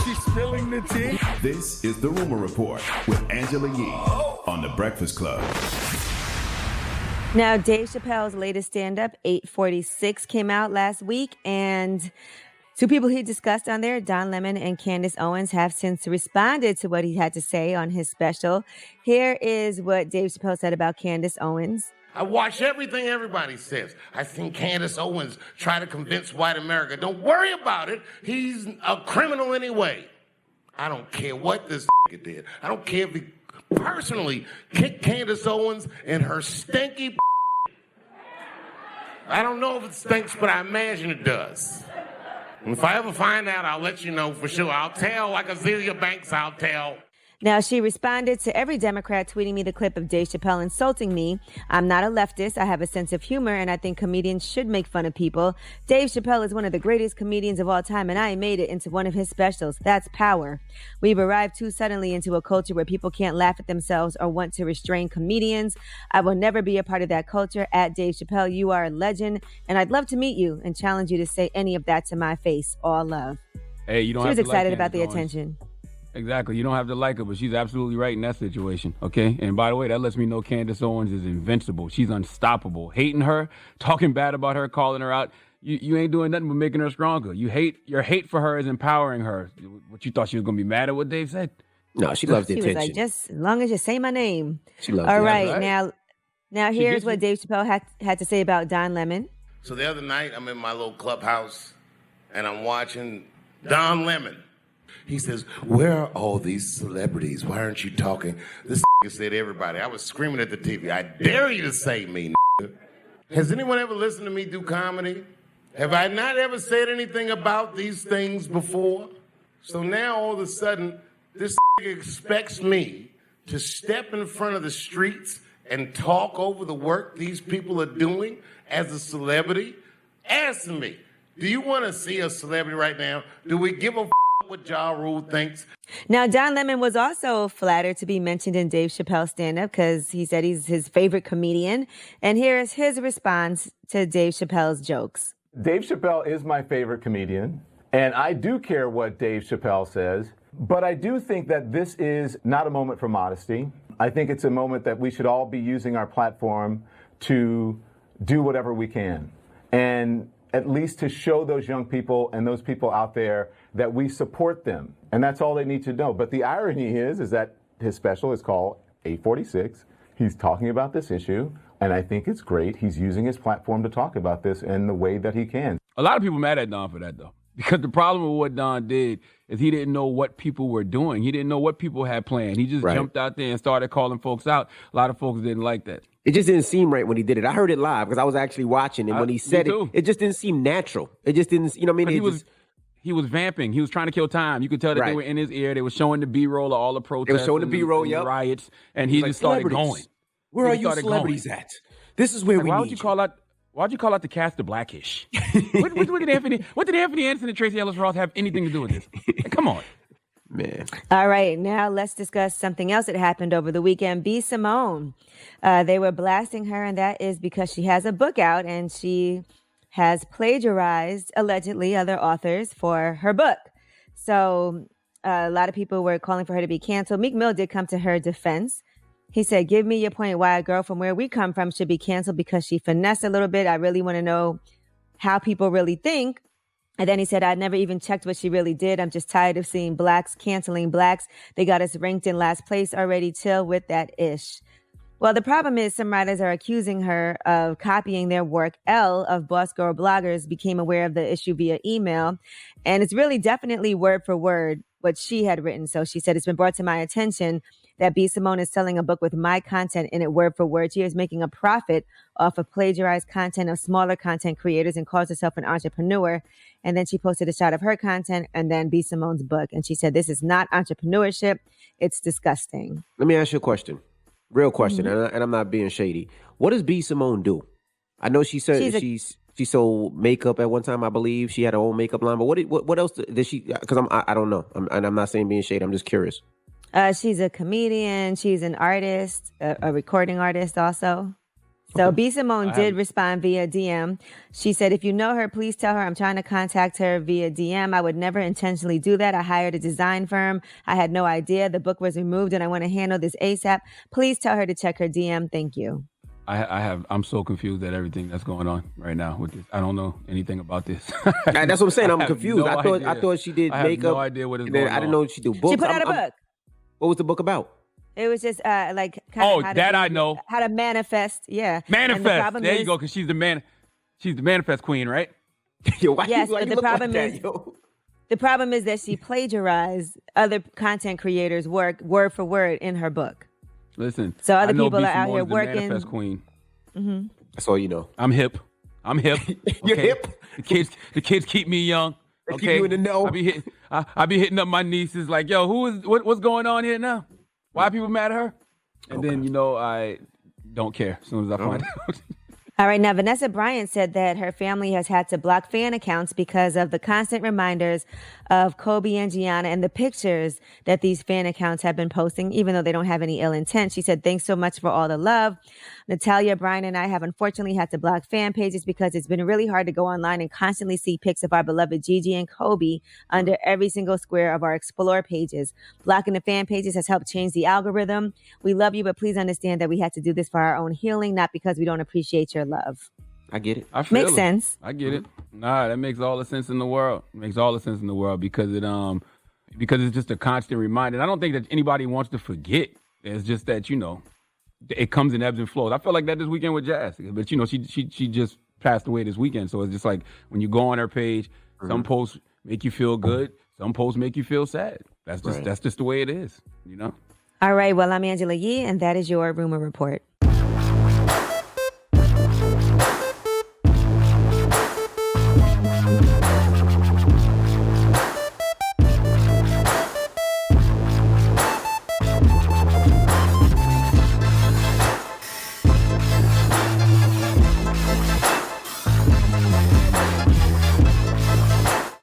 She's spilling the tea. This is The Rumor Report with Angela Yee on The Breakfast Club. Now, Dave Chappelle's latest stand-up, 846, came out last week, and two people he discussed on there, Don Lemon and Candace Owens, have since responded to what he had to say on his special. Here is what Dave Chappelle said about Candace Owens. I watch everything everybody says. I've seen Candace Owens try to convince white America, don't worry about it. He's a criminal anyway. I don't care what this did. I don't care if he personally kicked Candace Owens in her stinky. I don't know if it stinks, but I imagine it does. And if I ever find out, I'll let you know for sure. I'll tell, like Azealia Banks, I'll tell. Now, she responded to every Democrat tweeting me the clip of Dave Chappelle insulting me. I'm not a leftist. I have a sense of humor, and I think comedians should make fun of people. Dave Chappelle is one of the greatest comedians of all time, and I made it into one of his specials. That's power. We've arrived too suddenly into a culture where people can't laugh at themselves or want to restrain comedians. I will never be a part of that culture. At Dave Chappelle, you are a legend, and I'd love to meet you and challenge you to say any of that to my face. All love. Hey, you don't She have was to excited like about the Candace Owens. attention. Exactly. You don't have to like her, but she's absolutely right in that situation, okay? And by the way, that lets me know Candace Owens is invincible. She's unstoppable. Hating her, talking bad about her, calling her out, you ain't doing nothing but making her stronger. Your hate for her is empowering her. What, you thought she was going to be mad at what Dave said? No, she loves the She attention. was like, just as long as you say my name. She loves All the right, attention. now here's what Dave Chappelle had to say about Don Lemon. So the other night, I'm in my little clubhouse, and I'm watching Don Lemon. He says, where are all these celebrities? Why aren't you talking? This said everybody. I was screaming at the TV. I dare you to say me, Has anyone ever listened to me do comedy? Have I not ever said anything about these things before? So now all of a sudden, this expects me to step in front of the streets and talk over the work these people are doing as a celebrity? Answer me. Do you want to see a celebrity right now? Do we give a what Ja Rule thinks? Now, Don Lemon was also flattered to be mentioned in Dave Chappelle's stand-up because he said he's his favorite comedian. And here is his response to Dave Chappelle's jokes. Dave Chappelle is my favorite comedian, and I do care what Dave Chappelle says, but I do think that this is not a moment for modesty. I think it's a moment that we should all be using our platform to do whatever we can, and at least to show those young people and those people out there that we support them. And that's all they need to know. But the irony is that his special is called 846. He's talking about this issue, and I think it's great. He's using his platform to talk about this in the way that he can. A lot of people mad at Don for that, though. Because the problem with what Don did is he didn't know what people were doing. He didn't know what people had planned. He just jumped out there and started calling folks out. A lot of folks didn't like that. It just didn't seem right when he did it. I heard it live because I was actually watching, and when he said it, it just didn't seem natural. It just didn't, you know what I mean? He was vamping. He was trying to kill time. You could tell that they were in his ear. They were showing the B-roll of all the protests. They were showing the B-roll, the riots, and he just started going. Where are you celebrities at? This is where we need you. Why'd you call out the cast the Blackish? what did Anthony Anderson and Tracy Ellis Ross have anything to do with this? Come on. Man. All right, now let's discuss something else that happened over the weekend. B. Simone. They were blasting her, and that is because she has a book out, and she has plagiarized, allegedly, other authors for her book. So a lot of people were calling for her to be canceled. Meek Mill did come to her defense. He said, give me your point why a girl from where we come from should be canceled because she finessed a little bit. I really want to know how people really think. And then he said, I never even checked what she really did. I'm just tired of seeing blacks canceling blacks. They got us ranked in last place already. Chill with that ish. Well, the problem is some writers are accusing her of copying their work. Elle of Boss Girl Bloggers became aware of the issue via email. And it's really definitely word for word what she had written. So she said, it's been brought to my attention that B. Simone is selling a book with my content in it word for word. She is making a profit off of plagiarized content of smaller content creators and calls herself an entrepreneur. And then she posted a shot of her content and then B. Simone's book. And she said, this is not entrepreneurship. It's disgusting. Let me ask you a question. Real question. And I'm not being shady. What does B. Simone do? I know she said she sold makeup at one time, I believe. She had her own makeup line. But what else did she? Because I don't know. I'm not saying being shady. I'm just curious. She's a comedian. She's an artist, a recording artist also. So B. Simone did respond via DM. She said, if you know her, please tell her I'm trying to contact her via DM. I would never intentionally do that. I hired a design firm. I had no idea the book was removed and I want to handle this ASAP. Please tell her to check her DM. Thank you. I'm so confused at everything that's going on right now with this. I don't know anything about this. That's what I'm saying. I'm confused. No I thought she did I makeup. have no idea what is going on. I didn't know she do books. She put out a book. What was the book about? It was just like I know how to manifest. Yeah, manifest. There you go, because she's the manifest queen, right? Yo, yes, but the problem is that she plagiarized other content creators' work word for word in her book. Listen, so other I know people B. are out Simone's here the working. Manifest queen. Mm-hmm. That's all you know. I'm hip. Okay? You're hip. The kids keep me young. They Okay, keep you in the know. I be hitting up my nieces like, yo, what's going on here now? Why are people mad at her? And then, I don't care as soon as I find out. All right. Now, Vanessa Bryant said that her family has had to block fan accounts because of the constant reminders of Kobe and Gianna and the pictures that these fan accounts have been posting, even though they don't have any ill intent. She said, thanks so much for all the love. Natalia, Bryant, and I have unfortunately had to block fan pages because it's been really hard to go online and constantly see pics of our beloved Gigi and Kobe under every single square of our Explore pages. Blocking the fan pages has helped change the algorithm. We love you, but please understand that we had to do this for our own healing, not because we don't appreciate your love. I get it. Makes sense. I get it. Nah, that makes all the sense in the world. It makes all the sense in the world because it's just a constant reminder. And I don't think that anybody wants to forget. It's just that, it comes in ebbs and flows. I felt like that this weekend with Jazz. But, she just passed away this weekend. So it's just like when you go on her page, some posts make you feel good. Some posts make you feel sad. That's just the way it is, All right. Well, I'm Angela Yee, and that is your Rumor Report.